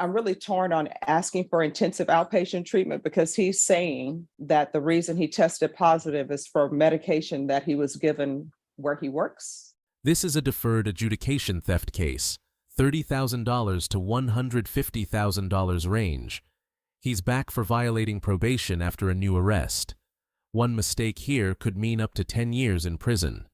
I'm really torn on asking for intensive outpatient treatment because he's saying that the reason he tested positive is for medication that he was given where he works. This is a deferred adjudication theft case, $30,000 to $150,000 range. He's back for violating probation after a new arrest. One mistake here could mean up to 10 years in prison.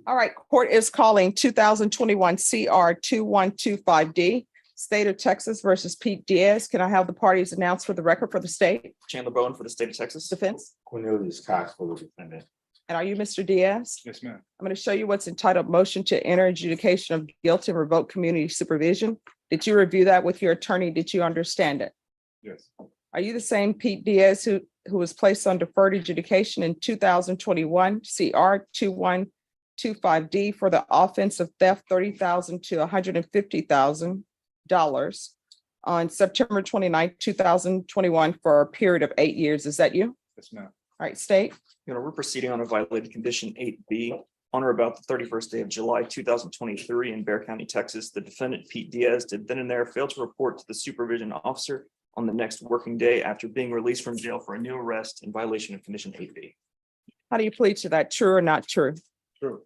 All right, court is calling 2021 CR 2125D, State of Texas versus Pete Diaz. Can I have the parties announced for the record for the state? Chandler Bowen for the state of Texas. Defense. Cornelius Cox for the defendant. And are you Mr. Diaz? Yes, ma'am. I'm going to show you what's entitled Motion to Enter Adjudication of Guilt and Revoke Community Supervision. Did you review that with your attorney? Did you understand it? Yes. Are you the same Pete Diaz who was placed on deferred adjudication in 2021 CR 2125D for the offense of theft, $30,000 to $150,000 on September 29, 2021 for a period of 8 years? Is that you? Yes, ma'am. All right, state. We're proceeding on a violated condition 8B. On or about the 31st day of July, 2023 in Bexar County, Texas, the defendant Pete Diaz did then and there fail to report to the supervision officer on the next working day after being released from jail for a new arrest in violation of condition 8B. How do you plead to that? True or not true? True.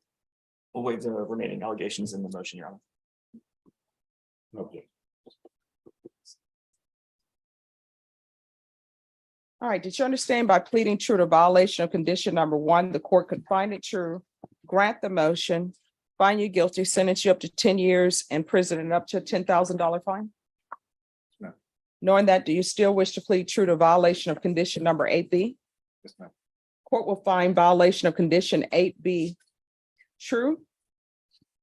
We'll waive the remaining allegations in the motion, Your Honor. Okay. All right, did you understand by pleading true to violation of condition number 1, the court could find it true, grant the motion, find you guilty, sentence you up to 10 years in prison and up to a $10,000 fine? No. Knowing that, do you still wish to plead true to violation of condition number 8B? Yes, ma'am. Court will find violation of condition 8B true.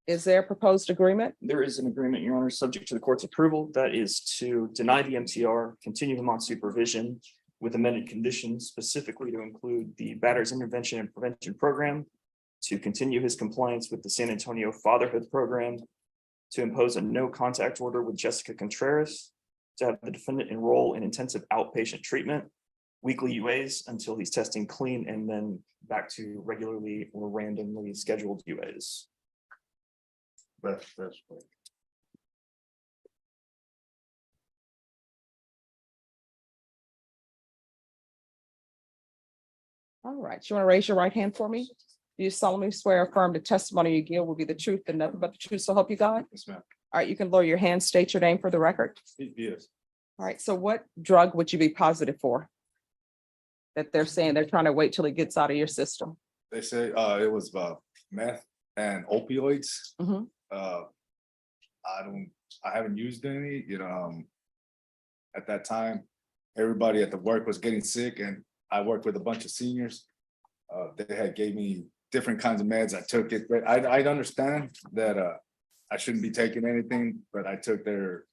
Is there a proposed agreement? There is an agreement, Your Honor, subject to the court's approval. That is to deny the MTR, continue him on supervision with amended conditions, specifically to include the Batter's Intervention and Prevention Program, to continue his compliance with the San Antonio Fatherhood Program, to impose a no contact order with Jessica Contreras, to have the defendant enroll in intensive outpatient treatment, weekly UAs until he's testing clean, and then back to regularly or randomly scheduled UAs. That's right. All right, you want to raise your right hand for me? Do you solemnly swear or affirm the testimony you give will be the truth and nothing but the truth, so help you God? Yes, ma'am. All right, you can lower your hand, state your name for the record. Yes. All right, so what drug would you be positive for? That they're saying they're trying to wait till it gets out of your system? They say it was meth and opioids. Mhm. I haven't used any, at that time, everybody at the work was getting sick and I worked with a bunch of seniors. They had gave me different kinds of meds. I took it, but I understand that I shouldn't be taking anything, but I took they're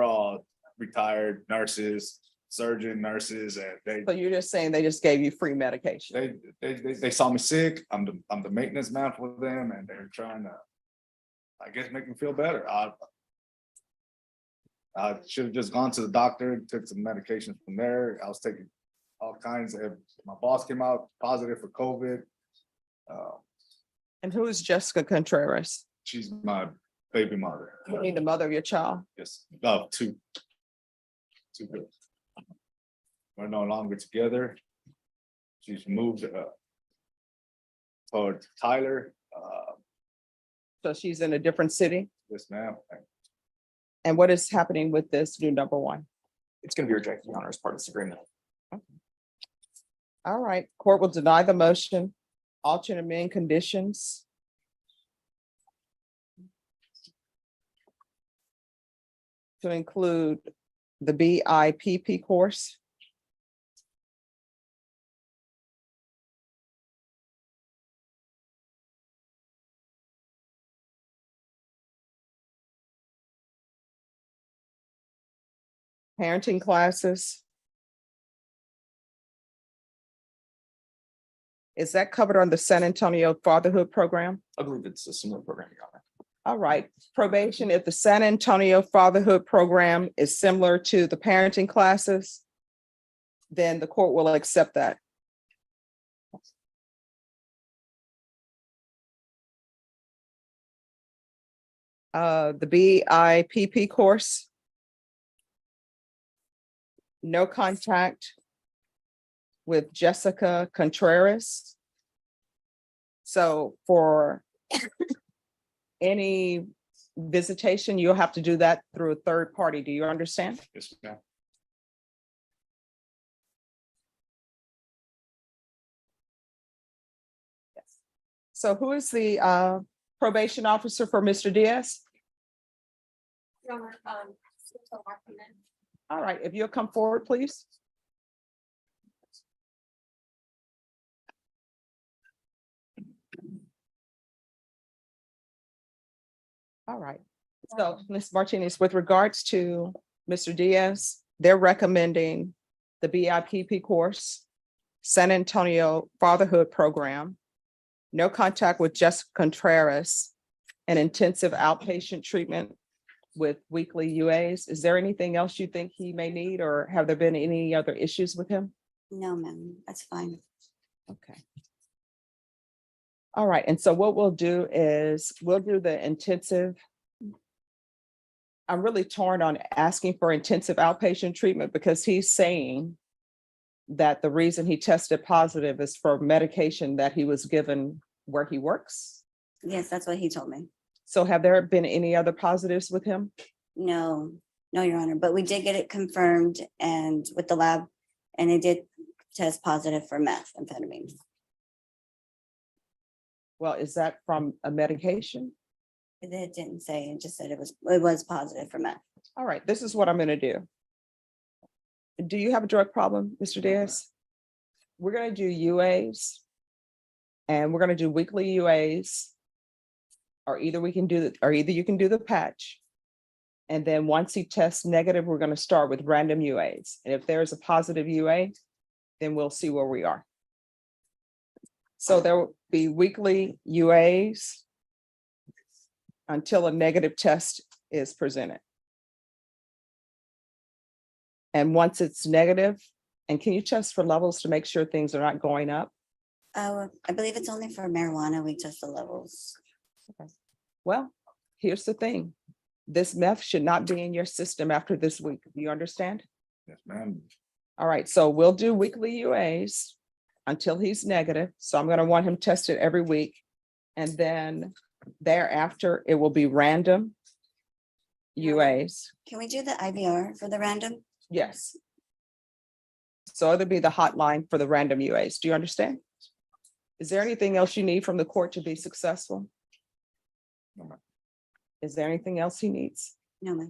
all retired nurses, surgeon nurses, and So you're just saying they just gave you free medication? they saw me sick. I'm the maintenance man for them, and they're trying to, I guess, make me feel better. I should have just gone to the doctor, took some medications from there. I was taking all kinds of, my boss came out positive for COVID. And who is Jessica Contreras? She's my baby mother. You mean the mother of your child? Yes, two. Good. We're no longer together. She's moved toward Tyler. So she's in a different city? Yes, ma'am. And what is happening with this new number 1? It's going to be rejected, Your Honor, as part of this agreement. All right, court will deny the motion, alter and amend conditions. To include the BIP course. Parenting classes. Is that covered on the San Antonio Fatherhood Program? I believe it's a similar program, Your Honor. All right, probation, if the San Antonio Fatherhood Program is similar to the parenting classes, then the court will accept that. The BIP course, no contact with Jessica Contreras. So for any visitation, you'll have to do that through a third party. Do you understand? Yes, ma'am. Yes. So who is the probation officer for Mr. Diaz? All right, if you'll come forward, please. All right. So, Ms. Martinez, with regards to Mr. Diaz, they're recommending the BIPP course, San Antonio Fatherhood Program, no contact with Jessica Contreras, and intensive outpatient treatment with weekly UAs. Is there anything else you think he may need, or have there been any other issues with him? No, ma'am, that's fine. Okay. All right, and so what we'll do is we'll do the intensive. I'm really torn on asking for intensive outpatient treatment because he's saying that the reason he tested positive is for medication that he was given where he works. Yes, that's what he told me. So have there been any other positives with him? No, no, Your Honor, but we did get it confirmed and with the lab, and it did test positive for methamphetamine. Well, is that from a medication? It didn't say, it just said it was positive for meth. All right, this is what I'm gonna do. Do you have a drug problem, Mr. Diaz? We're gonna do UAs. And we're gonna do weekly UAs. Or either you can do the patch. And then once he tests negative, we're gonna start with random UAs. And if there's a positive UA, then we'll see where we are. So there will be weekly UAs until a negative test is presented. And once it's negative, and can you test for levels to make sure things are not going up? I believe it's only for marijuana. We test the levels. Well, here's the thing. This meth should not be in your system after this week. Do you understand? Yes, ma'am. All right, so we'll do weekly UAs until he's negative. So I'm gonna want him tested every week. And then thereafter, it will be random UAs. Can we do the IVR for the random? Yes. So it'll be the hotline for the random UAs. Do you understand? Is there anything else you need from the court to be successful? No, ma'am. Is there anything else he needs? No, ma'am.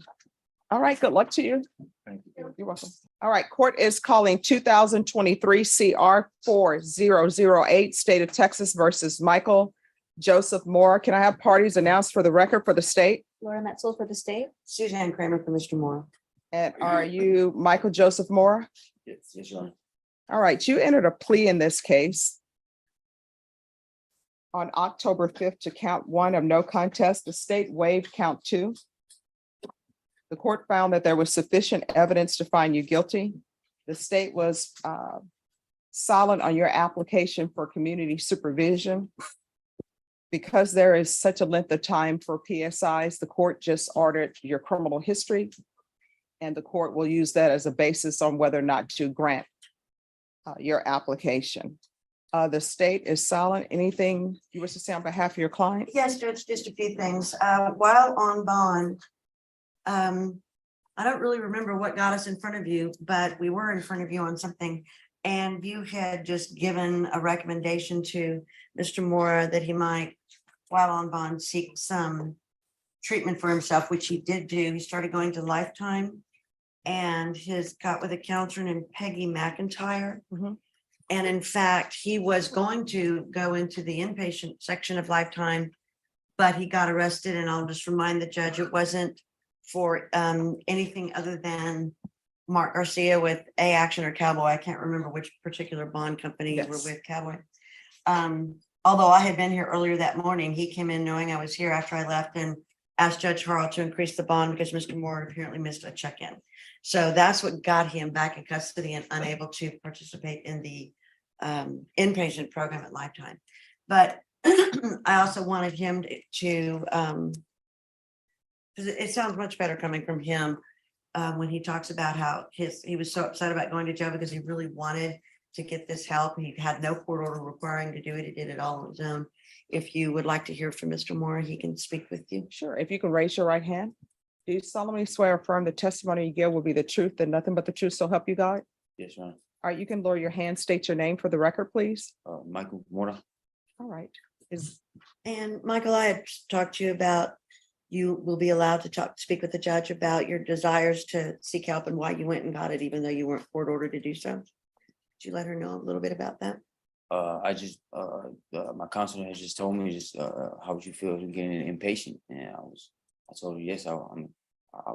All right, good luck to you. Thank you. You're welcome. All right, court is calling 2023 CR 4008, State of Texas versus Michael Joseph Moore. Can I have parties announced for the record for the state? Laura Metzel for the state. Suzanne Kramer for Mr. Moore. And are you Michael Joseph Moore? Yes, Your Honor. All right, you entered a plea in this case on October 5th to count 1 of no contest. The state waived count 2. The court found that there was sufficient evidence to find you guilty. The state was silent on your application for community supervision. Because there is such a length of time for PSIs, the court just ordered your criminal history. And the court will use that as a basis on whether or not to grant your application. The state is silent. Anything you wish to say on behalf of your client? Yes, Judge, just a few things. While on bond, I don't really remember what got us in front of you, but we were in front of you on something. And you had just given a recommendation to Mr. Moore that he might, while on bond, seek some treatment for himself, which he did do. He started going to Lifetime and his got with a counselor named Peggy McIntyre. Mhm. And in fact, he was going to go into the inpatient section of Lifetime, but he got arrested. And I'll just remind the judge, it wasn't for anything other than Mark Garcia with A Action or Cowboy. I can't remember which particular bond company you were Yes. with, Cowboy. Although I had been here earlier that morning, he came in knowing I was here after I left and asked Judge Harrell to increase the bond because Mr. Moore apparently missed a check-in. So that's what got him back in custody and unable to participate in the inpatient program at Lifetime. But I also wanted him to because it sounds much better coming from him. when he talks about how he was so upset about going to jail because he really wanted to get this help. He had no court order requiring to do it. He did it all on his own. If you would like to hear from Mr. Moore, he can speak with you. Sure, if you can raise your right hand. Do you solemnly swear or affirm the testimony you give will be the truth and nothing but the truth, so help you God? Yes, Your Honor. All right, you can lower your hand, state your name for the record, please. Michael Mora. All right, is, And Michael, I had talked to you about, you will be allowed to speak with the judge about your desires to seek help and why you went and got it, even though you weren't court ordered to do so. Did you let her know a little bit about that? I just my counselor has just told me how would you feel getting impatient, and I told her yes, I'll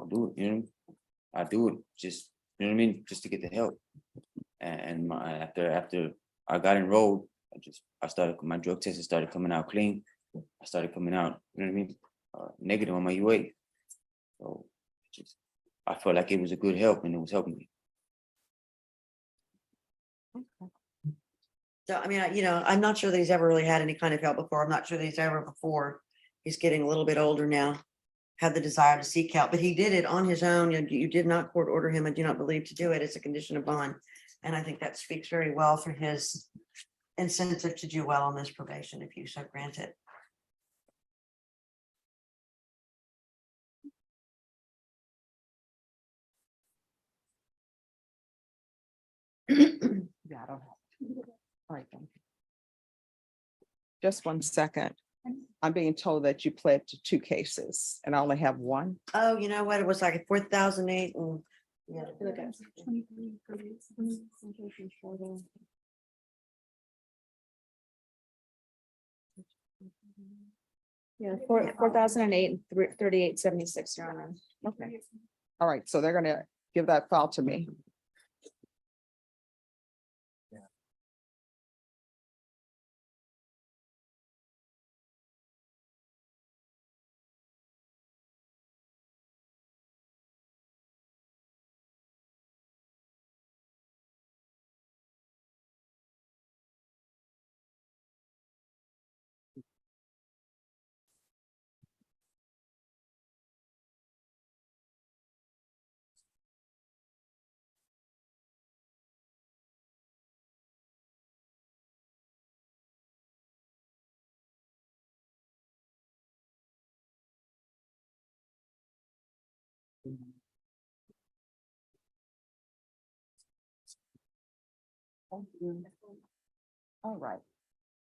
do it. You know, I do it just, you know what I mean, just to get the help. And after I got enrolled, I started, my drug tests started coming out clean. I started coming out, you know what I mean, negative on my UA. So I felt like it was a good help and it was helping me. So, I mean, I'm not sure that he's ever really had any kind of help before. I'm not sure that he's ever before. He's getting a little bit older now, had the desire to seek help, but he did it on his own. You did not court order him. I do not believe to do it. It's a condition of bond. And I think that speaks very well for his incentive to do well on this probation, if you so grant it. yeah, I don't have. All right, thank you. Just 1 second. I'm being told that you pled to 2 cases and I only have 1. Oh, you know what? It was like 4,008 and. Yeah. Look at. Yeah, 4,008 and 3876, Your Honor. Okay. All right, so they're gonna give that file to me. All right,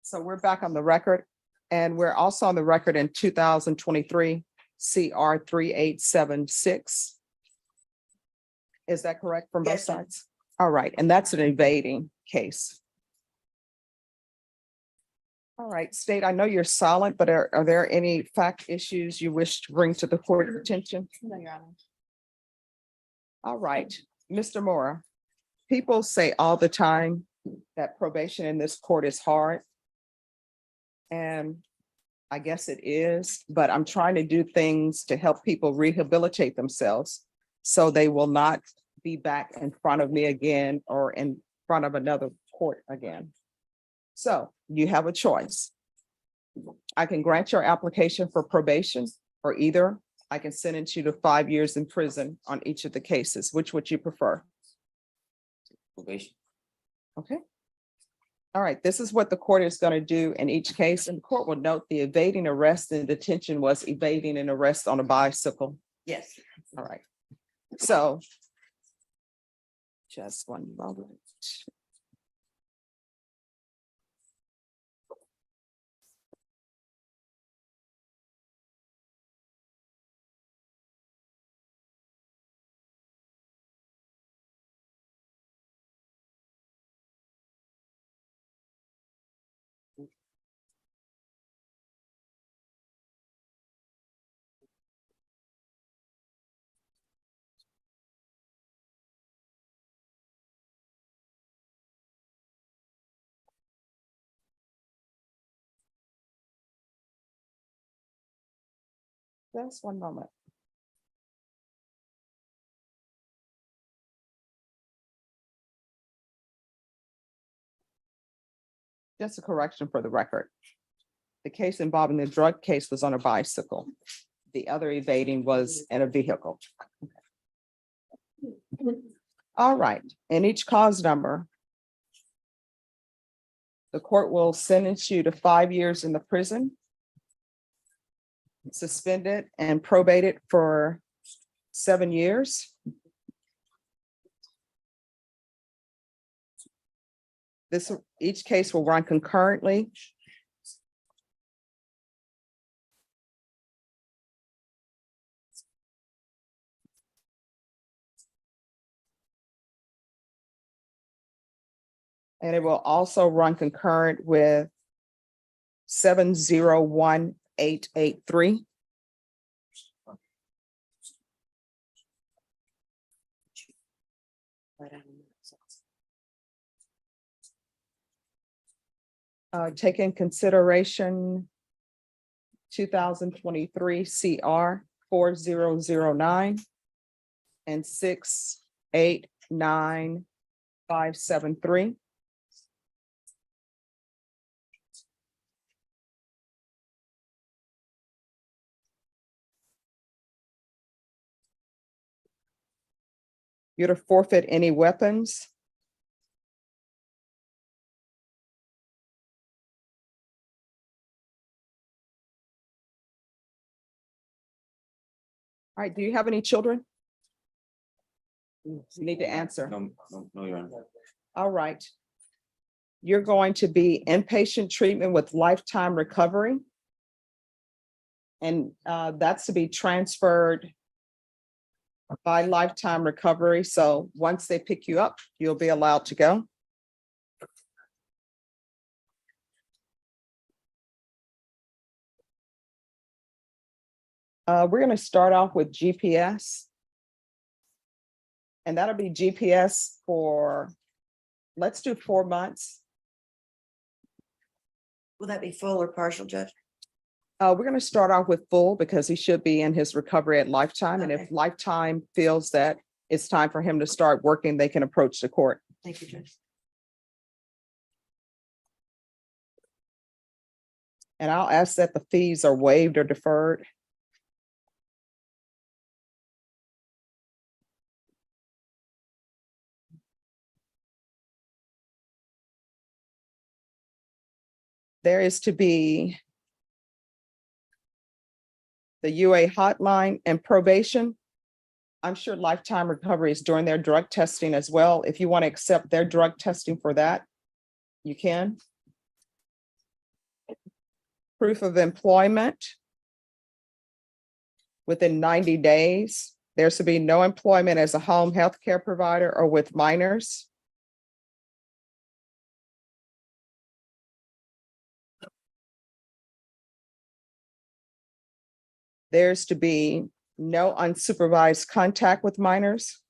so we're back on the record and we're also on the record in 2023 CR 3876. Is that correct from both Yes, ma'am. sides? All right, and that's an evading case. All right, state, I know you're silent, but are there any fact issues you wish to bring to the court attention? No, Your Honor. All right, Mr. Mora, people say all the time that probation in this court is hard. And I guess it is, but I'm trying to do things to help people rehabilitate themselves so they will not be back in front of me again or in front of another court again. So you have a choice. I can grant your application for probation, or either I can sentence you to 5 years in prison on each of the cases. Which would you prefer? Probation. Okay. All right, this is what the court is going to do in each case, and the court will note the evading arrest and detention was evading an arrest on a bicycle. Yes. All right. So just 1 moment. Just 1 moment. Just a correction for the record. The case involving the drug case was on a bicycle. The other evading was in a vehicle. All right, and each cause number. The court will sentence you to 5 years in the prison. Suspended and probated for 7 years. Each case will run concurrently. And it will also run concurrent with 701883. Take in consideration 2023 CR 4009 and 689573. You're to forfeit any weapons. All right, do you have any children? You need to answer. No, Your Honor. All right. You're going to be inpatient treatment with lifetime recovery. And that's to be transferred by lifetime recovery. So once they pick you up, you'll be allowed to go. We're going to start off with GPS. And that'll be GPS for, let's do 4 months. Will that be full or partial, Judge? We're going to start off with full because he should be in his recovery at lifetime. And if Okay. lifetime feels that it's time for him to start working, they can approach the court. Thank you, Judge. And I'll ask that the fees are waived or deferred. There is to be the UA hotline and probation. I'm sure lifetime recovery is doing their drug testing as well. If you want to accept their drug testing for that, you can. Proof of employment within 90 days. There's to be no employment as a home health care provider or with minors. There's to be no unsupervised contact with minors.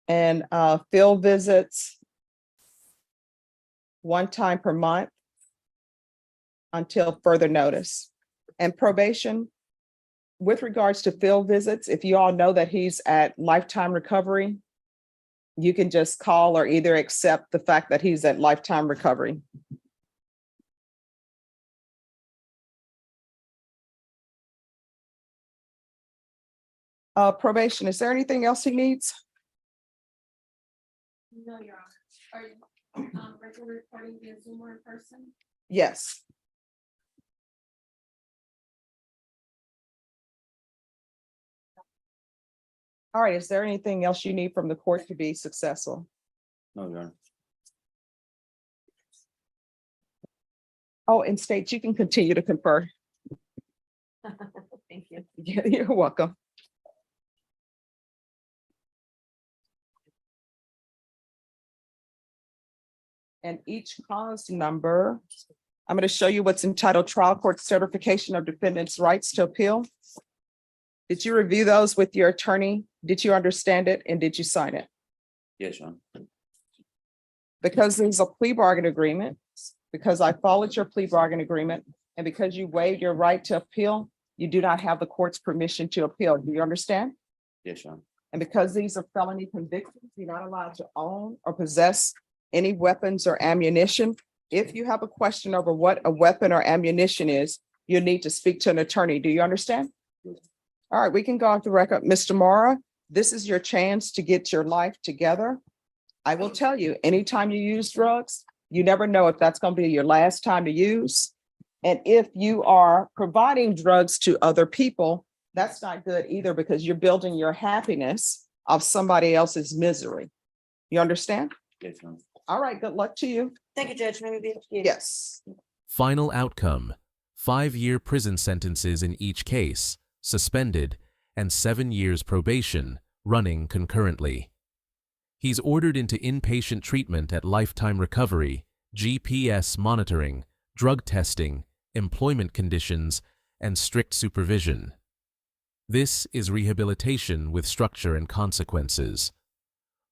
And field visits 1 time per month until further notice. And probation, with regards to field visits, if you all know that he's at lifetime recovery, you can just call or either accept the fact that he's at lifetime recovery. Probation, is there anything else he needs? No, Your Honor. Are you regular recording via Zoom or in person? Yes. All right, is there anything else you need from the court to be successful? No, Your Honor. Oh, and State, you can continue to confer. Thank you. You're welcome. And each cause number, I'm going to show you what's entitled Trial Court Certification of Defendant's Rights to Appeal. Did you review those with your attorney? Did you understand it and did you sign it? Yes, Your Honor. Because there's a plea bargain agreement, because I followed your plea bargain agreement, and because you waived your right to appeal, you do not have the court's permission to appeal. Do you understand? Yes, Your Honor. And because these are felony convictions, you're not allowed to own or possess any weapons or ammunition. If you have a question over what a weapon or ammunition is, you need to speak to an attorney. Do you understand? All right, we can go off the record. Mr. Mora, this is your chance to get your life together. I will tell you, anytime you use drugs, you never know if that's going to be your last time to use. And if you are providing drugs to other people, that's not good either, because you're building your happiness of somebody else's misery. You understand? Yes, ma'am. All right, good luck to you. Thank you, Judge. Maybe be excused. Yes. Final outcome: 5-year prison sentences in each case, suspended, and 7 years probation, running concurrently. He's ordered into inpatient treatment at lifetime recovery, GPS monitoring, drug testing, employment conditions, and strict supervision. This is rehabilitation with structure and consequences.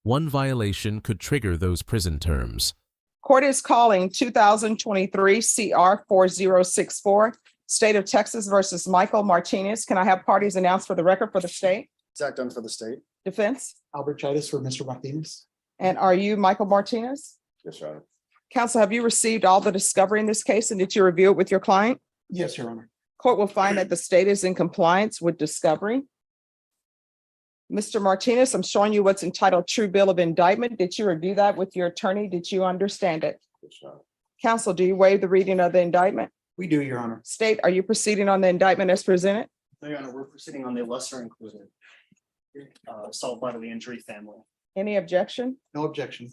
One violation could trigger those prison terms. Court is calling 2023 CR 4064, State of Texas versus Michael Martinez. Can I have parties announced for the record for the state? Zach Dunn for the state. Defense? Albert Chitis for Mr. Martinez. And are you Michael Martinez? Yes, Your Honor. Counsel, have you received all the discovery in this case, and did you review it with your client? Yes, Your Honor. Court will find that the state is in compliance with discovery. Mr. Martinez, I'm showing you what's entitled True Bill of Indictment. Did you review that with your attorney? Did you understand it? Yes, Your Honor. Counsel, do you waive the reading of the indictment? We do, Your Honor. State, are you proceeding on the indictment as presented? No, Your Honor, we're proceeding on the lesser included assault bodily injury family. Any objection? No objection.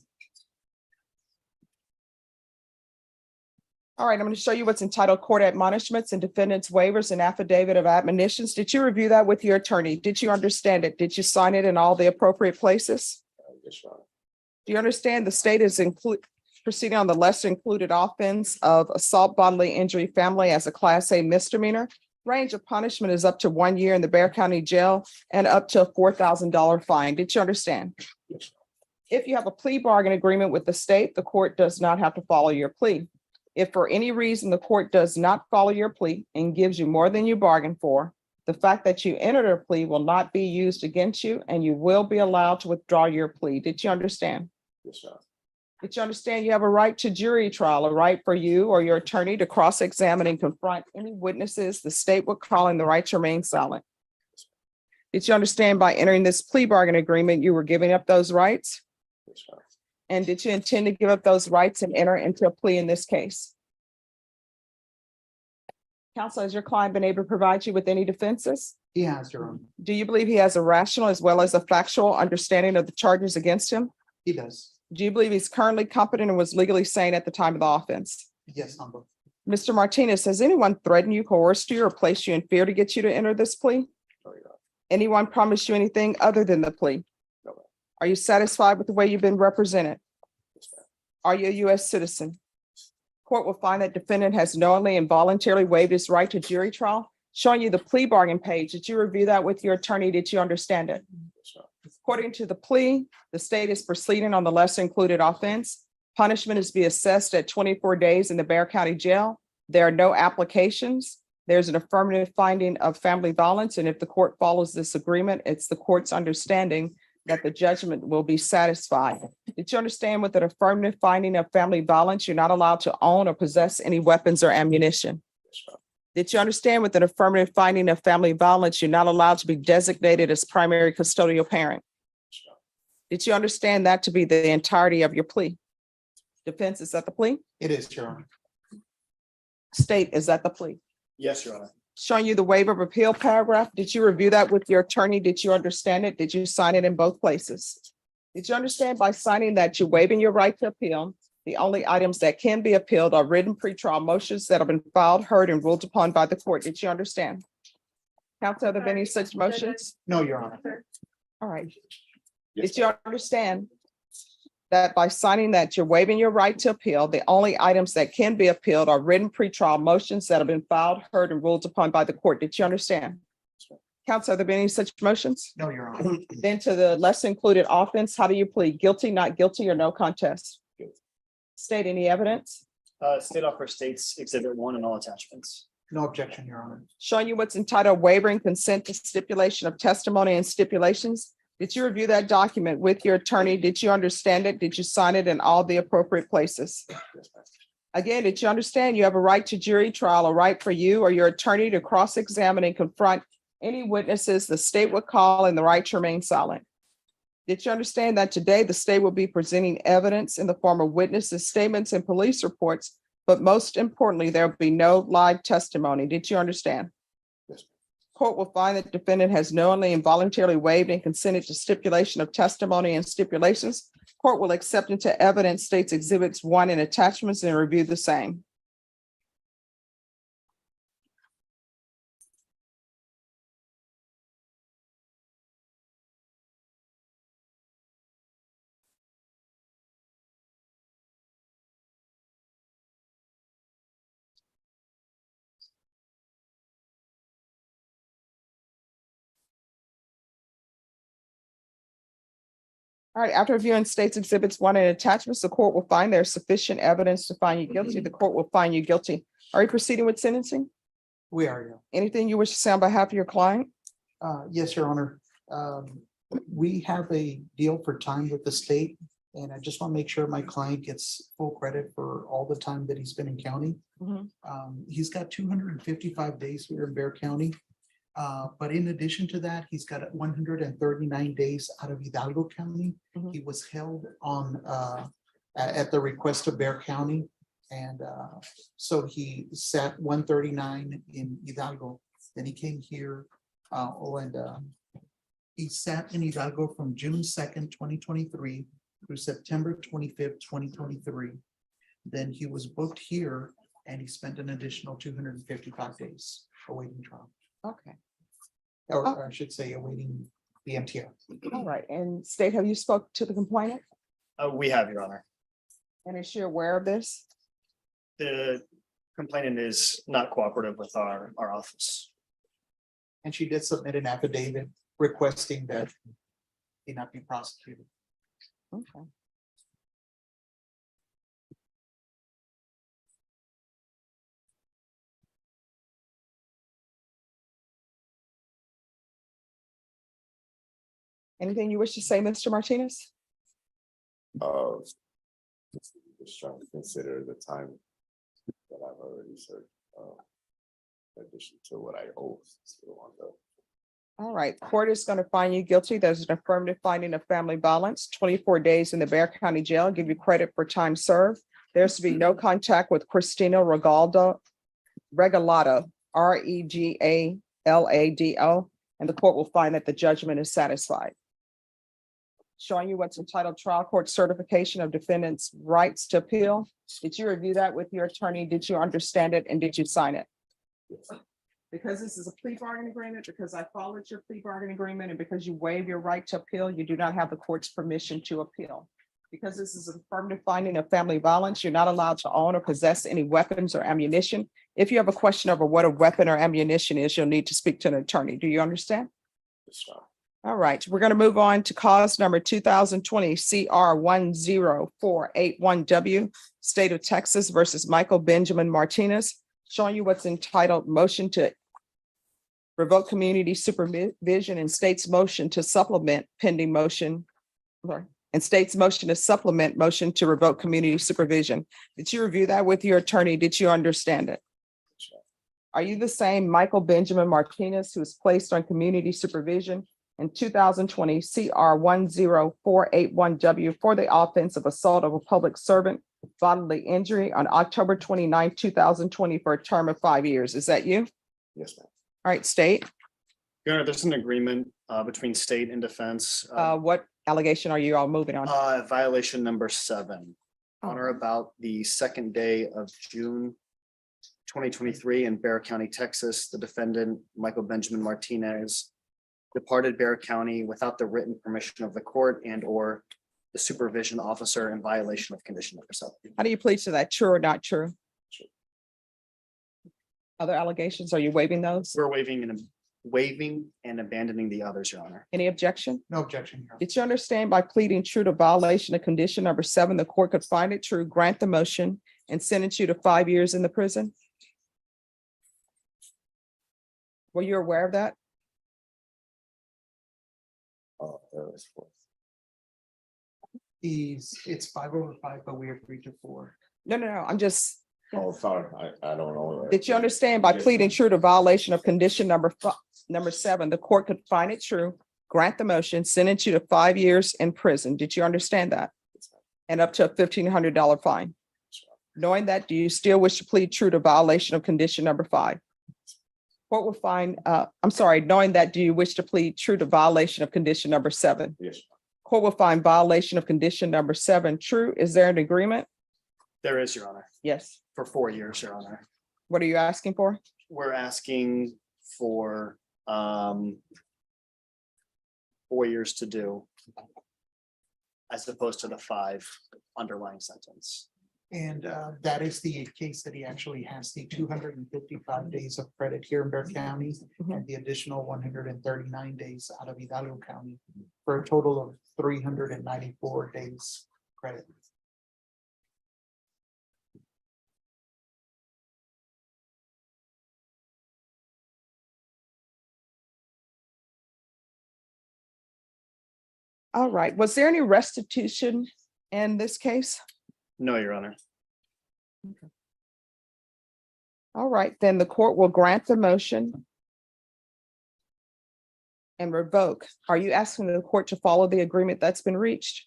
All right, I'm going to show you what's entitled Court Admonishments and Defendant's Waivers and Affidavit of Admonitions. Did you review that with your attorney? Did you understand it? Did you sign it in all the appropriate places? Yes, Your Honor. Do you understand the state is proceeding on the lesser included offense of assault bodily injury family as a Class A misdemeanor? Range of punishment is up to 1 year in the Bexar County Jail and up to a $4,000 fine. Did you understand? Yes. If you have a plea bargain agreement with the state, the court does not have to follow your plea. If for any reason the court does not follow your plea and gives you more than you bargained for, the fact that you entered a plea will not be used against you, and you will be allowed to withdraw your plea. Did you understand? Yes, Your Honor. Did you understand you have a right to jury trial, a right for you or your attorney to cross-examine and confront any witnesses the state would call in the right to remain silent? Did you understand by entering this plea bargain agreement, you were giving up those rights? Yes, Your Honor. And did you intend to give up those rights and enter into a plea in this case? Counsel, has your client been able to provide you with any defenses? He has, Your Honor. Do you believe he has a rational as well as a factual understanding of the charges against him? He does. Do you believe he's currently competent and was legally sane at the time of the offense? Yes, number. Mr. Martinez, has anyone threatened you, coerced you, or placed you in fear to get you to enter this plea? No, Your Honor. Anyone promised you anything other than the plea? No, ma'am. Are you satisfied with the way you've been represented? Yes, ma'am. Are you a U.S. citizen? Court will find that defendant has knowingly and voluntarily waived his right to jury trial. Showing you the plea bargain page. Did you review that with your attorney? Did you understand it? Yes, Your Honor. According to the plea, the state is proceeding on the lesser included offense. Punishment is to be assessed at 24 days in the Bexar County Jail. There are no applications. There's an affirmative finding of family violence, and if the court follows this agreement, it's the court's understanding that the judgment will be satisfied. Did you understand with an affirmative finding of family violence, you're not allowed to own or possess any weapons or ammunition? Yes, Your Honor. Did you understand with an affirmative finding of family violence, you're not allowed to be designated as primary custodial parent? Yes, Your Honor. Did you understand that to be the entirety of your plea? Defense, is that the plea? It is, Your Honor. State, is that the plea? Yes, Your Honor. Showing you the waiver of appeal paragraph. Did you review that with your attorney? Did you understand it? Did you sign it in both places? Did you understand by signing that you're waiving your right to appeal? The only items that can be appealed are written pretrial motions that have been filed, heard, and ruled upon by the court. Did you understand? Counsel, have there been any such motions? No, Your Honor. All right. Yes, Did you understand that by signing that you're waiving your right to appeal, the only items that can be appealed are written pretrial motions that have been filed, heard, and ruled upon by the court? Did you understand? Counsel, have there been any such motions? No, Your Honor. Then to the less included offense, how do you plead? Guilty, not guilty, or no contest? Guilty. State any evidence? State offer states exhibit 1 and all attachments. No objection, Your Honor. Showing you what's entitled wavering consent to stipulation of testimony and stipulations. Did you review that document with your attorney? Did you understand it? Did you sign it in all the appropriate places? Again, did you understand you have a right to jury trial, a right for you or your attorney to cross-examine and confront any witnesses the state would call and the right to remain silent? Did you understand that today the state will be presenting evidence in the form of witnesses' statements and police reports, but most importantly, there will be no live testimony? Did you understand? Court will find that defendant has knowingly and voluntarily waived and consented to stipulation of testimony and stipulations. Court will accept into evidence states exhibits 1 and attachments and review the same. All right, after reviewing states exhibits 1 and attachments, the court will find there's sufficient evidence to find you guilty. The court will find you guilty. Are you proceeding with sentencing? We are, yeah. Anything you wish to say on behalf of your client? Yes, Your Honor. We have a deal for time with the state, and I just want to make sure my client gets full credit for all the time that he's been in county. Mhm. He's got 255 days here in Bear County. But in addition to that, he's got 139 days out of Hidalgo County. Mhm. He was held on at the request of Bear County. And so he sat 139 in Hidalgo. Then he came here he sat in Hidalgo from June 2nd, 2023 through September 25th, 2023. Then he was booked here and he spent an additional 255 days awaiting trial. Okay, Or I should say awaiting the MTR. all right. And state, have you spoke to the complainant? We have, Your Honor. And is she aware of this? The complainant is not cooperative with our office. And she did submit an affidavit requesting that he not be prosecuted. Okay. Anything you wish to say, Mr. Martinez? Just trying to consider the time that I've already served, in addition to what I owe still on the. All right, court is going to find you guilty. There's an affirmative finding of family violence, 24 days in the Bear County Jail, give you credit for time served. There's to be no contact with Christina Regalado, Regalado, Regalado, and the court will find that the judgment is satisfied. Showing you what's entitled trial court certification of defendant's rights to appeal. Did you review that with your attorney? Did you understand it and did you sign it? Because this is a plea bargain agreement, because I followed your plea bargain agreement, and because you waive your right to appeal, you do not have the court's permission to appeal. Because this is an affirmative finding of family violence, you're not allowed to own or possess any weapons or ammunition. If you have a question over what a weapon or ammunition is, you'll need to speak to an attorney. Do you understand? All right, we're going to move on to cause number 2020 CR 10481W, State of Texas versus Michael Benjamin Martinez, showing you what's entitled motion to revoke community supervision and state's motion to supplement pending motion, and state's motion to supplement motion to revoke community supervision. Did you review that with your attorney? Did you understand it? Are you the same Michael Benjamin Martinez who was placed on community supervision in 2020 CR 10481W for the offense of assault of a public servant, bodily injury on October 29, 2020 for a term of 5 years? Is that you? Yes, ma'am. All right, state. Your Honor, there's an agreement between state and defense. What allegation are you all moving on? Violation number 7. On or about the second day of June 2023 in Bear County, Texas, the defendant, Michael Benjamin Martinez, departed Bear County without the written permission of the court and or the supervision officer in violation of condition number 7. How do you plead to that? True or not true? True. Other allegations, are you waiving those? We're waiving and abandoning the others, Your Honor. Any objection? No objection. Your Honor. Did you understand by pleading true to violation of condition number 7, the court could find it true, grant the motion, and sentence you to 5 years in the prison? Were you aware of that? It's 5/5, but we agreed to 4. No, I'm just, Oh, sorry, I don't know. did you understand by Yes, pleading ma'am. true to violation of condition number 7, the court could find it true, grant the motion, sentence you to 5 years in prison. Did you understand that? And up to a $1,500 fine. Knowing that, do you still wish to plead true to violation of condition number 5? Court will find, knowing that, do you wish to plead true to violation of condition number 7? Yes, Court will find violation of condition number 7 true. Is there an agreement? There is, Your Honor, Yes. for 4 years, Your Honor. What are you asking for? We're asking for 4 years to do as opposed to the 5 underlying sentence. And that is the case that he actually has the 255 days of credit here in Bear County and the additional 139 days out of Hidalgo County for a total of 394 days credit. All right. Was there any restitution in this case? No, Your Honor. All right, then the court will grant the motion and revoke. Are you asking the court to follow the agreement that's been reached?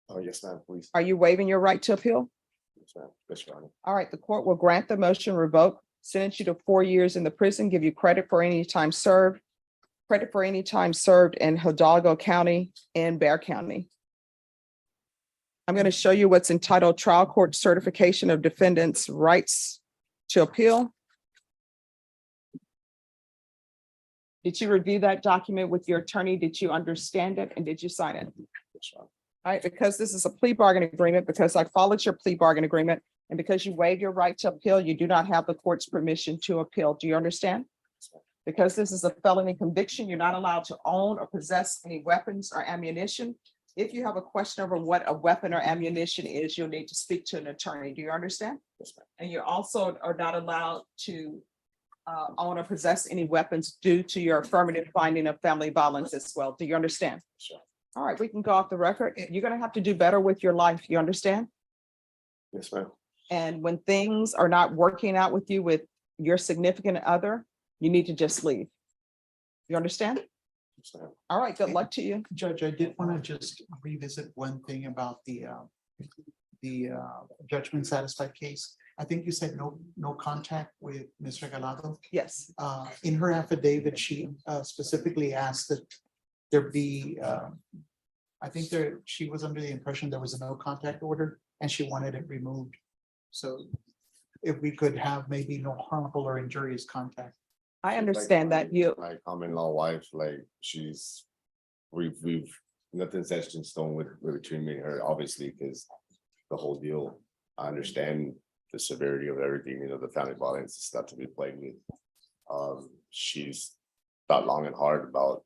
oh, yes, ma'am, please. Are you waiving your right to appeal? Yes, ma'am. Yes, Your Honor. All right, the court will grant the motion, revoke, sentence you to 4 years in the prison, give you credit for any time served, in Hidalgo County and Bear County. I'm going to show you what's entitled Trial Court Certification of Defendant's Rights to Appeal. Did you review that document with your attorney? Did you understand it? And did you sign it? Yes, Your Honor. All right, because this is a plea bargain agreement, because I followed your plea bargain agreement, and because you waive your right to appeal, you do not have the court's permission to appeal. Do you understand? Because this is a felony conviction, you're not allowed to own or possess any weapons or ammunition. If you have a question over what a weapon or ammunition is, you'll need to speak to an attorney. Do you understand? Yes, ma'am. And you also are not allowed to own or possess any weapons due to your affirmative finding of family violence as well. Do you understand? Sure. All right, we can go off the record. You're gonna have to do better with your life. You understand? Yes, ma'am. And when things are not working out with you with your significant other, you need to just leave. You understand? Yes, ma'am. All right, good luck to you. Judge, I did want to just revisit one thing about the judgment satisfied case. I think you said no contact with Ms. Regalado. Yes. In her affidavit, she specifically asked that there be, I think she was under the impression there was a no contact order and she wanted it removed. So if we could have maybe no harmful or injurious contact. I understand that you, My common law wife, like we've nothing's etched in stone with between me and her, obviously, because the whole deal, I understand the severity of everything, the family violence is not to be played with. She's thought long and hard about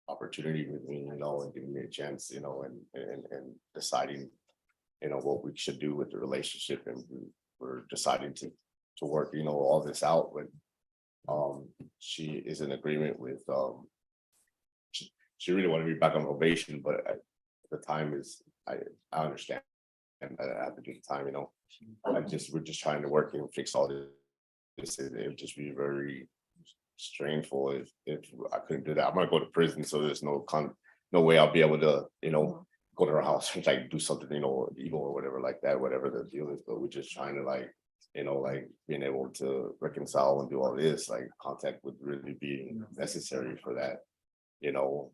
opportunity with me, and giving me a chance, and deciding, what we should do with the relationship, and we're deciding to work, all this out, but she is in agreement with, she really wanted me back on probation, but at the time is, I understand. And I have to do the time, we're just trying to work and fix all this. It would just be very strangeful if I couldn't do that. I'm gonna go to prison, so there's no way I'll be able to, go to her house and like do something, evil or whatever like that, whatever the deal is. But we're just trying to being able to reconcile and do all this, contact would really be necessary for that. I go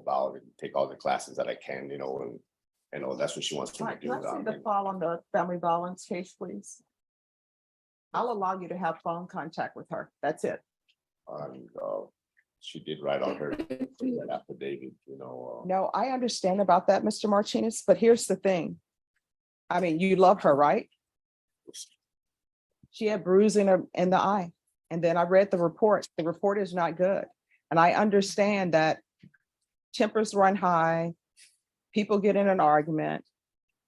about and take all the classes that I can, and that's what she wants all me right, to do. can I see the file on the family violence case, please? I'll allow you to have phone contact with her. That's it. And she did write on her affidavit, No, I understand about that, Mr. Martinez, but here's the thing. I mean, you love her, right? She had bruising in the eye. And then I read the report. The report is not good. And I understand that tempers run high, people get in an argument.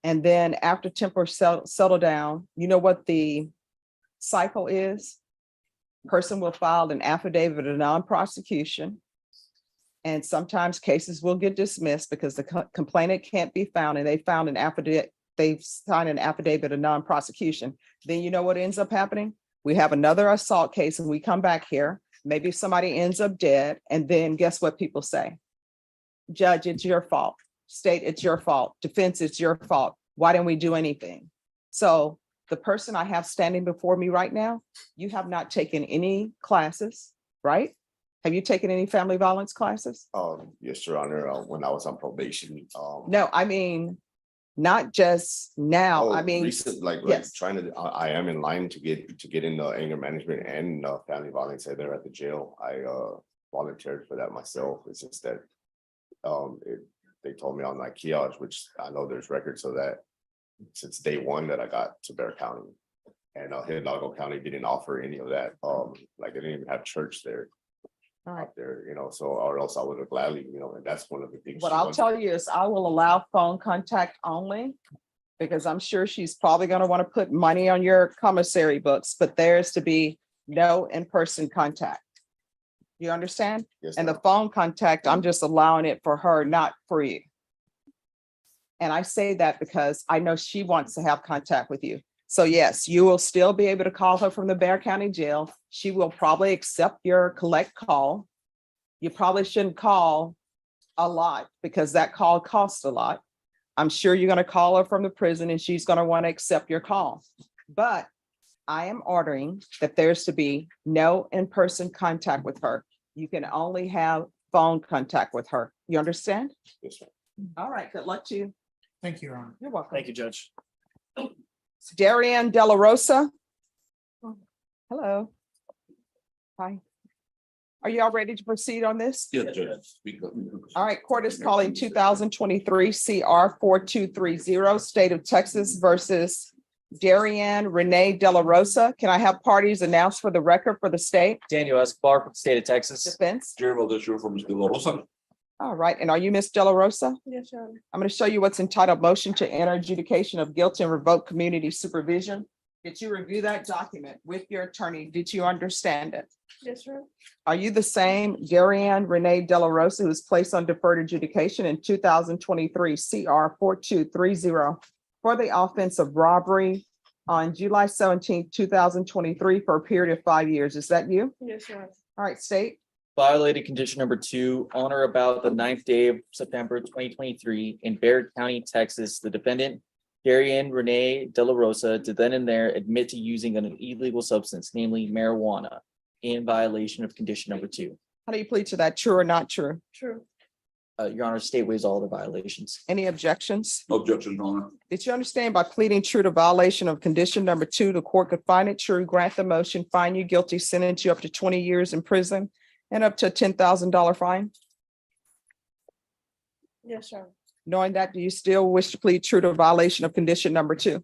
And then after tempers settle down, you know what the cycle is? Person will file an affidavit of non-prosecution. And sometimes cases will get dismissed because the complainant can't be found and they found an affidavit, they've signed an affidavit of non-prosecution. Then you know what ends up happening? We have another assault case and we come back here, maybe somebody ends up dead, and then guess what people say? Judge, it's your fault. State, it's your fault. Defense, it's your fault. Why didn't we do anything? So the person I have standing before me right now, you have not taken any classes, right? Have you taken any family violence classes? Yes, Your Honor, when I was on probation. No, I mean, not just now. I Oh, mean, recent, like yes. trying to, I am in line to get into anger management and family violence there at the jail. I volunteered for that myself. It's just that they told me on my kiosk, which I know there's records of that since day one that I got to Bear County. And Hidalgo County didn't offer any of that. Like they didn't even have church there. All right. Out there, so or else I would have gladly, and that's one of the things. What she I'll wants. tell you is I will allow phone contact only because I'm sure she's probably going to want to put money on your commissary books, but there's to be no in-person contact. You understand? Yes, And the ma'am. phone contact, I'm just allowing it for her, not for you. And I say that because I know she wants to have contact with you. So yes, you will still be able to call her from the Bear County Jail. She will probably accept your collect call. You probably shouldn't call a lot because that call costs a lot. I'm sure you're going to call her from the prison and she's going to want to accept your call. But I am ordering that there's to be no in-person contact with her. You can only have phone contact with her. You understand? Yes, ma'am. All right, good luck to you. Thank you, Your Honor. You're welcome. Thank you, Judge. Darian De La Rosa. Hello. Hi. Are you all ready to proceed on this? Yes, Judge. Speak up. All right, court is calling 2023 CR 4230, State of Texas versus Darian Renee De La Rosa. Can I have parties announced for the record for the state? Daniel Escobar from the state of Texas. Defense? Jeremy, that's your from De La Rosa. All right, and are you Miss De La Rosa? Yes, Your Honor. I'm going to show you what's entitled Motion to Enter Adjudication of Guilt and Revoke Community Supervision. Did you review that document with your attorney? Did you understand it? Yes, Your Honor. Are you the same Darian Renee De La Rosa who was placed on deferred adjudication in 2023 CR 4230 for the offense of robbery on July 17, 2023 for a period of 5 years? Is that you? Yes, Your Honor. All right, state. Violated condition number 2, on or about the 9th day of September 2023 in Barrett County, Texas. The defendant, Darian Renee De La Rosa, did then and there admit to using an illegal substance, namely marijuana, in violation of condition number 2. How do you plead to that? True or not true? True. Your Honor, state waives all the violations. Any objections? Objection, Your Honor. Did you understand by pleading true to violation of condition number 2, the court could find it true, grant the motion, find you guilty, sentence you up to 20 years in prison and up to a $10,000 fine? Yes, Your Honor. Knowing that, do you still wish to plead true to violation of condition number 2?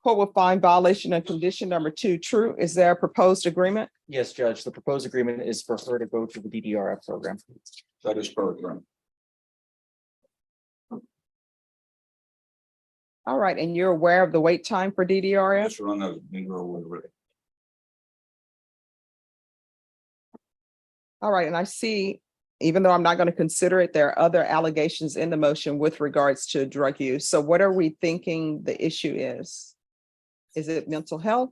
Court will find violation of condition number 2 true. Is there a proposed agreement? Yes, Judge, the proposed agreement is for her to go to the DDRF program. That is correct, Your Honor. All right, and you're aware of the wait time for DDRF? Yes, Your Honor. All right, and I see, even though I'm not going to consider it, there are other allegations in the motion with regards to drug use. So what are we thinking the issue is? Is it mental health?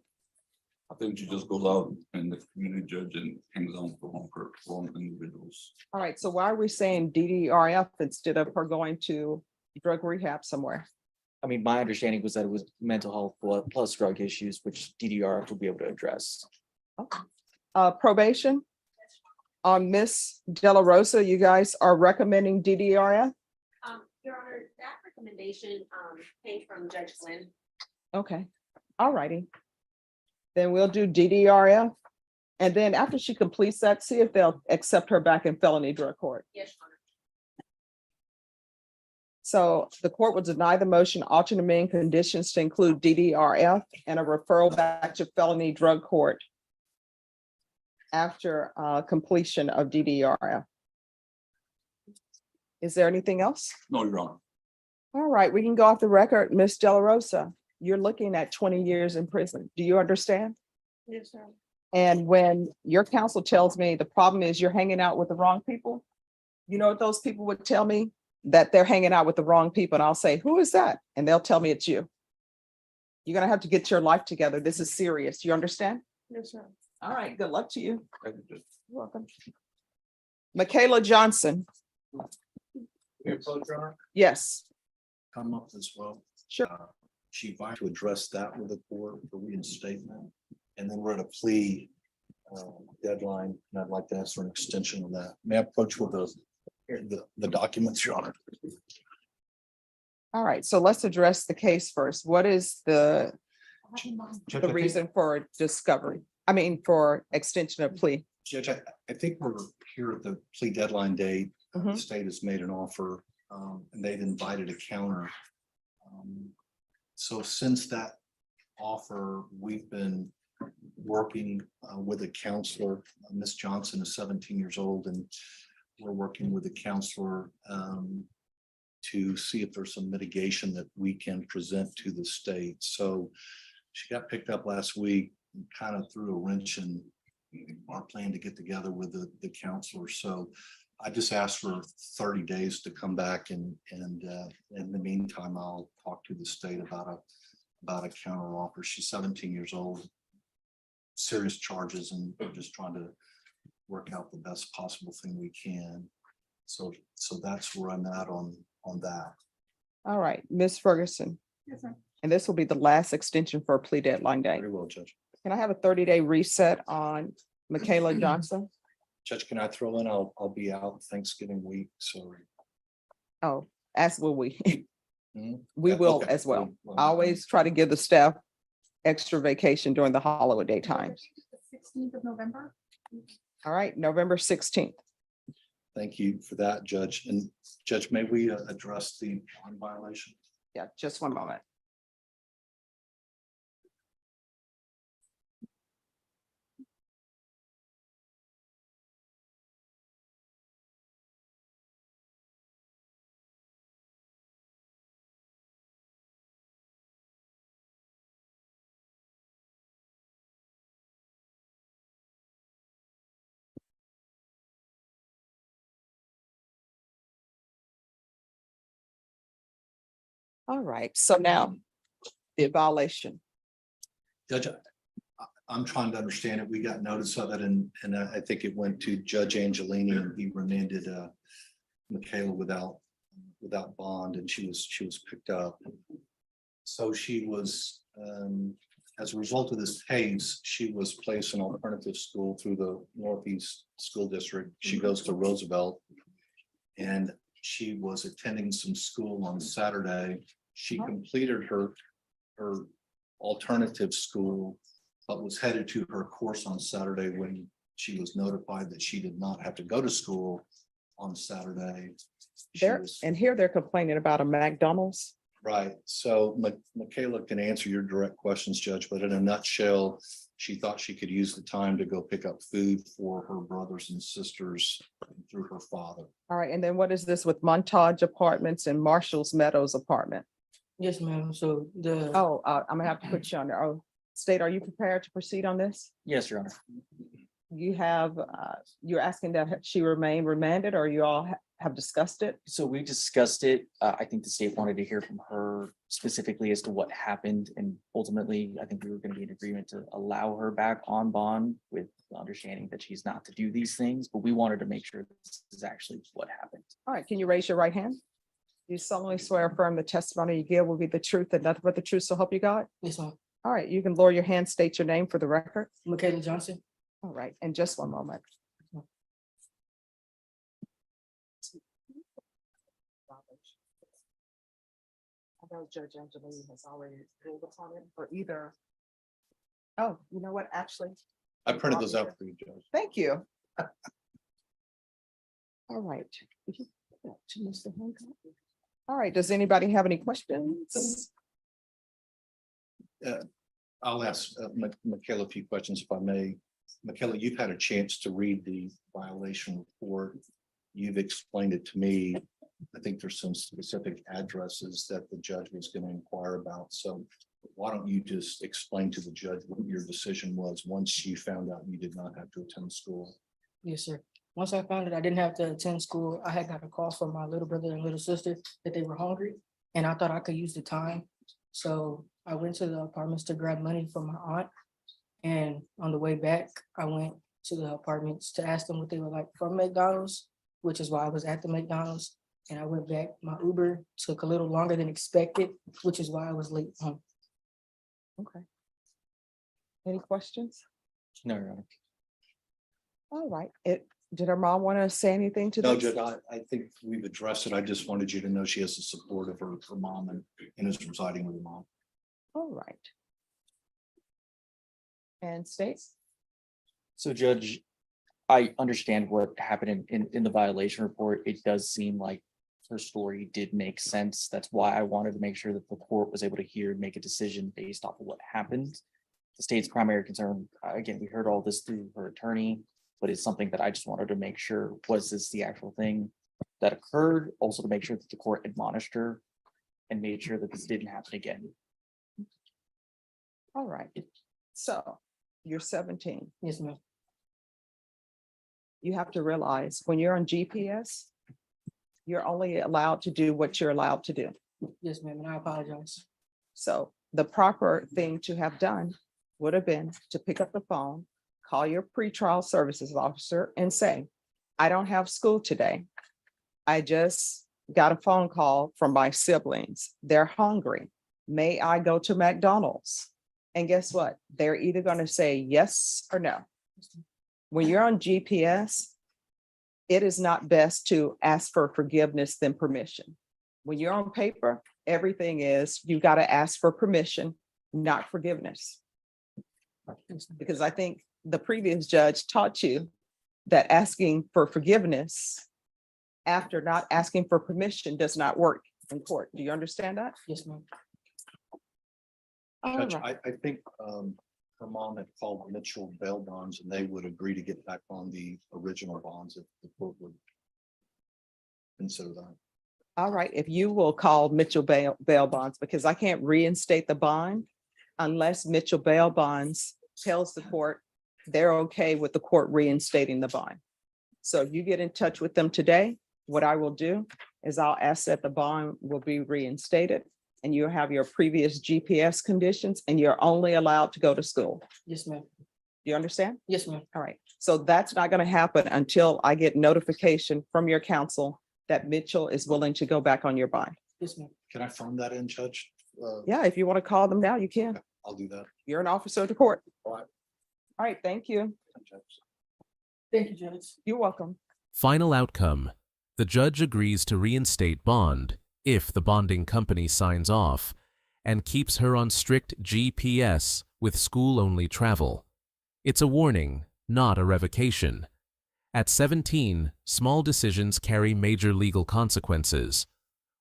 I think she just goes out and the community judge and hangs on for one individuals. All right, so why are we saying DDRF instead of her going to drug rehab somewhere? I mean, my understanding was that it was mental health plus drug issues, which DDRF will be able to address. Probation? Miss De La Rosa, you guys are recommending DDRF? Your Honor, that recommendation, came from Judge Flynn. Okay, all righty. Then we'll do DDRF. And then after she completes that, see if they'll accept her back in felony drug court. Yes, Your Honor. So the court will deny the motion, alternate main conditions to include DDRF and a referral back to felony drug court after completion of DDRF. Is there anything else? No, Your Honor. All right, we can go off the record. Ms. De La Rosa, you're looking at 20 years in prison. Do you understand? Yes, Your Honor. And when your counsel tells me the problem is you're hanging out with the wrong people, you know what those people would tell me? That they're hanging out with the wrong people. And I'll say, who is that? And they'll tell me it's you. You're gonna have to get your life together. This is serious. You understand? Yes, sir. All right, good luck to you. You're welcome. Michaela Johnson. Yes. Come up as well. Sure. She invited to address that with the court for reinstatement. And then we're at a plea deadline, and I'd like to ask for an extension of that. May I approach with the documents, Your Honor? All right, so let's address the case first. What is the Judge, the reason for discovery? I mean, for extension of plea? Judge, I think we're here at the plea deadline date. The Mhm. state has made an offer, and they've invited a counter. So since that offer, we've been working with a counselor. Ms. Johnson is 17 years old, and we're working with a counselor to see if there's some mitigation that we can present to the state. So she got picked up last week, and kind of threw a wrench in our plan to get together with the counselor. So I just asked for 30 days to come back, and in the meantime, I'll talk to the state about a counter offer. She's 17 years old, serious charges, and we're just trying to work out the best possible thing we can. So that's where I'm at on that. All right, Ms. Ferguson. Yes, sir. And this will be the last extension for a plea deadline day. Very well, Judge. Can I have a 30-day reset on Michaela Johnson? Judge, can I throw in, I'll be out Thanksgiving week, so. Oh, as will we. Mhm. We Yeah, will okay. as well. Well, I always try to give the staff extra vacation during the holiday times. 16th of November. All right, November 16th. Thank you for that, Judge. And Judge, may we address the bond violation? Yeah, just one moment. All right, so now the violation. Judge, I'm trying to understand it. We got notice of it, and I think it went to Judge Angelini, and he remanded Michaela without bond, and she was picked up. So she was, as a result of this case, she was placed in alternative school through the Northeast School District. She goes to Roosevelt, and she was attending some school on Saturday. She completed her alternative school, but was headed to her course on Saturday when she was notified that she did not have to go to school on Saturday. And here they're complaining about a McDonald's. Right, so Michaela can answer your direct questions, Judge, but in a nutshell, she thought she could use the time to go pick up food for her brothers and sisters through her father. All right, and then what is this with Montage Apartments and Marshall's Meadows apartment? Yes, ma'am. So the. Oh, I'm gonna have to put you on there. Oh, State, are you prepared to proceed on this? Yes, Your Honor. You have, you're asking that she remain remanded, or you all have discussed it? So we discussed it. I think the state wanted to hear from her specifically as to what happened. And ultimately, I think we were going to be in agreement to allow her back on bond with the understanding that she's not to do these things. But we wanted to make sure this is actually what happened. All right, can you raise your right hand? You solemnly swear or affirm the testimony you give will be the truth and nothing but the truth, so help you God? Yes, ma'am. All right, you can lower your hand, state your name for the record. Michaela Johnson. All right, in just one moment. I know Judge Angelini has already ruled upon it, or either. Oh, you know what, actually, I printed those out for you, Judge. thank you. All right. If you put that to Mr. Hancock. All right, does anybody have any questions? I'll ask Michaela a few questions if I may. Michaela, you've had a chance to read the violation report. You've explained it to me. I think there's some specific addresses that the judge was going to inquire about. So why don't you just explain to the judge what your decision was once you found out you did not have to attend school? Yes, sir. Once I found that I didn't have to attend school, I had got a call from my little brother and little sister that they were hungry, and I thought I could use the time. So I went to the apartments to grab money from my aunt. And on the way back, I went to the apartments to ask them what they would like from McDonald's, which is why I was at the McDonald's. And I went back. My Uber took a little longer than expected, which is why I was late home. Okay. Any questions? No, Your Honor. All right. Did her mom want to say anything to No, this? Judge, I think we've addressed it. I just wanted you to know she has the support of her mom and is residing with her mom. All right. And Stace? So Judge, I understand what happened in the violation report. It does seem like her story did make sense. That's why I wanted to make sure that the court was able to hear and make a decision based off of what happened. The state's primary concern, again, we heard all this through her attorney, but it's something that I just wanted to make sure, was this the actual thing that occurred? Also to make sure that the court admonished her and made sure that this didn't happen again. All right. So you're 17. Yes, ma'am. You have to realize when you're on GPS, you're only allowed to do what you're allowed to do. Yes, ma'am, and I apologize. So the proper thing to have done would have been to pick up the phone, call your pretrial services officer and say, I don't have school today. I just got a phone call from my siblings. They're hungry. May I go to McDonald's? And guess what? They're either going to say yes or no. When you're on GPS, it is not best to ask for forgiveness than permission. When you're on paper, everything is, you got to ask for permission, not forgiveness. Because I think the previous judge taught you that asking for forgiveness after not asking for permission does not work in court. Do you understand that? Yes, ma'am. All Judge, right. I think her mom had called Mitchell bail bonds and they would agree to get back on the original bonds if the court would consider that. All right, if you will call Mitchell bail bonds, because I can't reinstate the bond unless Mitchell bail bonds tells the court they're okay with the court reinstating the bond. So if you get in touch with them today, what I will do is I'll ask that the bond will be reinstated and you have your previous GPS conditions and you're only allowed to go to school. Yes, ma'am. Do you understand? Yes, ma'am. All right, so that's not going to happen until I get notification from your counsel that Mitchell is willing to go back on your bond. Yes, ma'am. Can I phone that in, Judge? Yeah, if you want to call them now, you can. I'll do that. You're an officer of the court. All right. All right, thank you. Thank you, Judge. You're welcome. Final outcome. The judge agrees to reinstate bond if the bonding company signs off and keeps her on strict GPS with school-only travel. It's a warning, not a revocation. At 17, small decisions carry major legal consequences.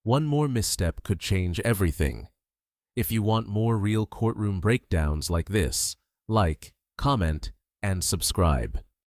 One more misstep could change everything. If you want more real courtroom breakdowns like this, like, comment, and subscribe.